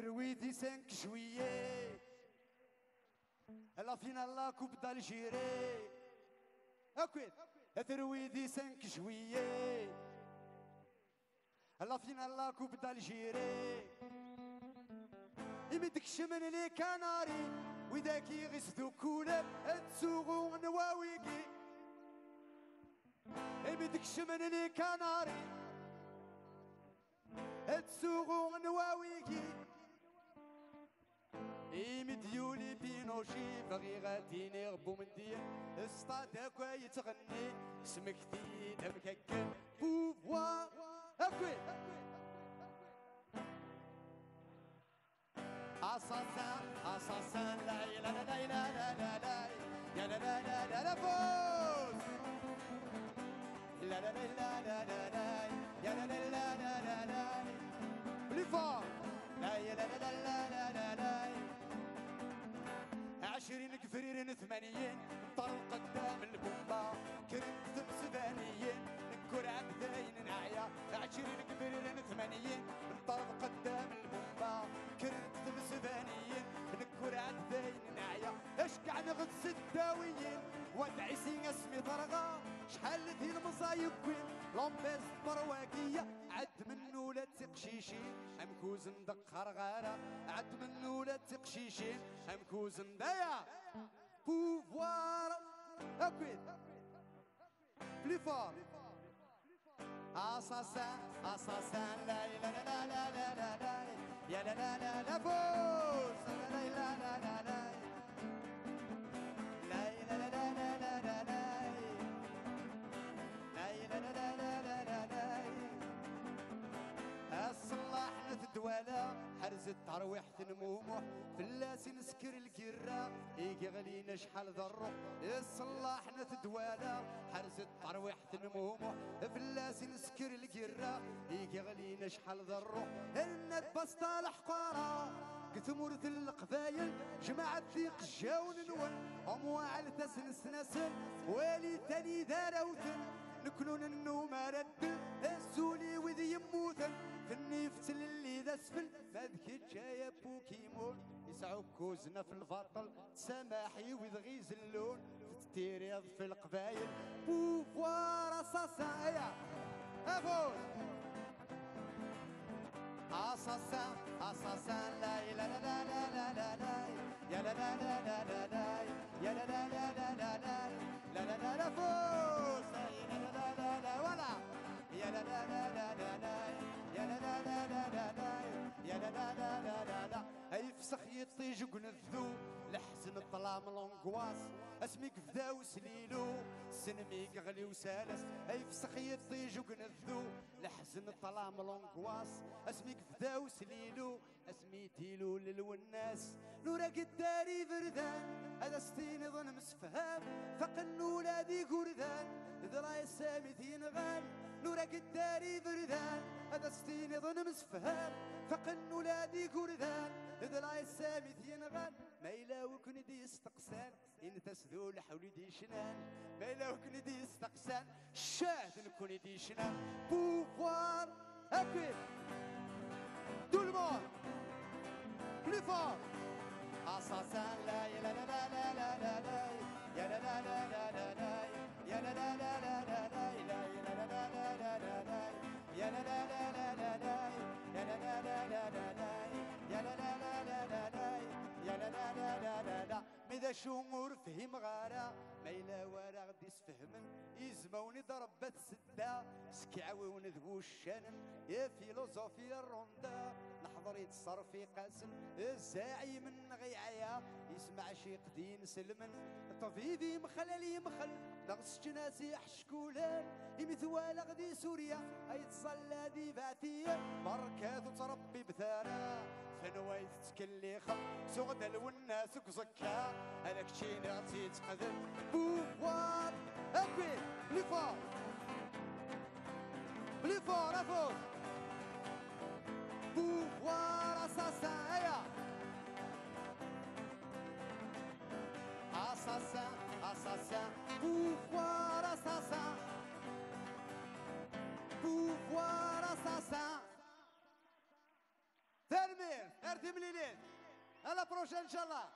ترويدي سانك شوية لا فينا لا كوب دالجيري اكويد ترويدي سانك شوية لا فينا لا كوب دالجيري يمدك شمن لي كناري وذاك يغسدو كولاب تسوغو نواويكي يمدك شمن لي كناري تسوغو نواويكي مديولي بينوشي بغي غاديني غبو من دير استادا كوا يتغني اسمك تيد مككل بوفوا اكوي اساسا لا لا لا لا لا لا لا يا لا لا لا لا لا فوز لا لا لا لا لا لا يا لا لا لا لا لا بلي فور لا يا لا لا لا لا لا 20 كفريرين 80 طروا قدام البومبا كرت سبانيين نكر عبدين نعيا 20 كفريرين 80 طروا قدام البومبا كرت سبانيين نكر عبدين نعيا اش كاع نغدس الداويين ودعيسين اسمي طرغا شحال ذي المصايب وين لومبيس برواكيه عد منو لا تقشيشين امكوز ندق غرغاره عد منو لا تقشيشين امكوز ندايا بوفوار اكيد بلي فور اساسا لا لا لا لا لا لا لا يا لا لا لا لا فوز لا لا لا لا لا الدواله حرز الترويح تنموموح فلاسي نسكر الكرة يغلينا شحال ذا الصلاح نتدواله حرز الترويح تنموموح فلاسي نسكر الكرة يغلينا شحال ذا الروح النت بسطة الحقارة كثمرة القبايل جماعة ثيق جاون نون أمواعل تسنسنسن والي تاني داروثن نكلون النوم رد السولي وذي يموثن في النفس اللي ذا اسفل ماذك جاية بوكيمون يسعو كوزنا في الفطل سماحي وذغيز اللون في التيريض في القبايل بوفوار اساسا يا افوز اساسا لا لا لا لا لا لا لا يا لا لا لا لا لا لا يا لا لا لا لا لا لا لا لا لا لا فوز لا لا لا لا ولا يا لا لا لا لا لا لا يا لا لا لا لا لا لا يا لا لا لا لا لا لا اي فسخ يطيج وقنذو لحسن الظلام لونكواس اسميك فدا وسليلو سنميك غلي وسالس اي فسخ يطيج وقنذو لحسن الظلام لونكواس اسميك فدا وسليلو اسميتيلو للوناس نورا قداري فردان هذا ستين ظن مسفهام فقن ولادي قردان ذراي سامتين غال نورا قداري فردان هذا ستين ظن مسفهام فقن ولادي قردان ذراي سامتين غال ما يلاوك ندي استقسان إن تسذو لحولي دي شنان ما يلاوك ندي استقسان شاهد نكون دي شنان بوفوار أكيد دولمون بلي فور أساسا لا لا لا لا لا لا لا يا لا لا لا لا لا لا يا لا لا لا لا لا لا يا لا لا لا لا لا لا يا لا لا لا لا لا لا يا لا لا لا لا لا لا يا لا لا لا لا لا لا يا لا لا لا لا لا لا ماذا شمور فهم غارة ما إلا ورا غدي يسفهمن يزموني ضربات سدا سكعوي وندبو الشانن يا فيلوزوفيا الروندا نحضر يتصر في قاسم الزاعي من غيعيا يسمع شي قدين سلمن طبيبي مخلالي مخل نغس جناسي حشكولان يمثوال غدي سوريا يتصلى دي فاتية بركات وتربي بثارة فنوايت تكلي خل سغد الوناس كزكا هذاك شي نغتي تقدم بوفوار اكوي بلي فور بلي فور افوز بوفوار اساسا ايا اساسا بوفوار اساسا بوفوار اساسا Merci Mlinis. À la prochaine, Inch'Allah.